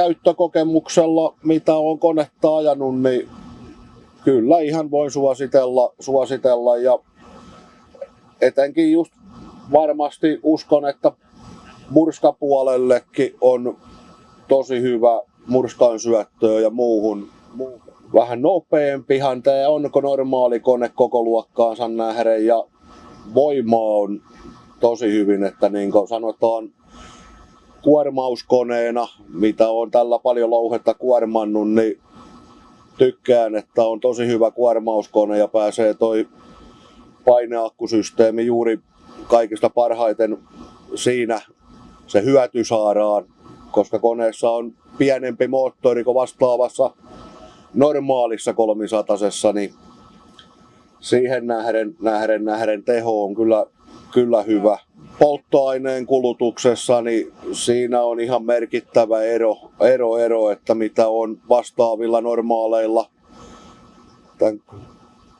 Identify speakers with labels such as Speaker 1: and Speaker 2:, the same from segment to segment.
Speaker 1: käyttökokemuksella, mitä on konetta ajanut, niin kyllä ihan voin suositella ja etenkin just varmasti uskon, että murskapuolellekin on tosi hyvä murskan syöttöön ja muuhun. Vähän nopeampihan tämä on kuin normaali kone koko luokkaansa nähden ja voimaa on tosi hyvin, että niin kuin sanotaan kuormauskoneena, mitä on tällä paljon louhetta kuormannut, niin tykkään, että on tosi hyvä kuormauskone ja pääsee toi paineakkusysteemi juuri kaikista parhaiten siinä se hyöty saadaan, koska koneessa on pienempi moottori kuin vastaavassa normaalissa 300-sessa, niin siihen nähden teho on kyllä hyvä. Polttoaineen kulutuksessa niin siinä on ihan merkittävä ero, että mitä on vastaavilla normaaleilla tämän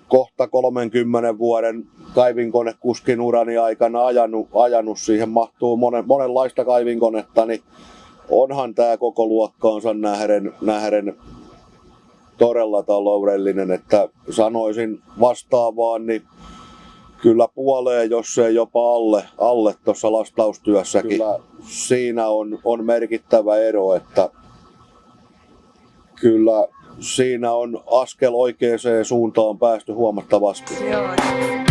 Speaker 1: kohta 30 vuoden kaivinkonekuskin urani aikana ajanut. Siihen mahtuu monenlaista kaivinkonetta, niin onhan tämä koko luokkaansa nähden todella taloudellinen, että sanoisin vastaavaan, niin kyllä puoleen, jos ei jopa alle tuossa lastaustyössäkin. Kyllä siinä on merkittävä ero, että kyllä siinä on askel oikeaan suuntaan päästy huomattavasti.
Speaker 2: Joo.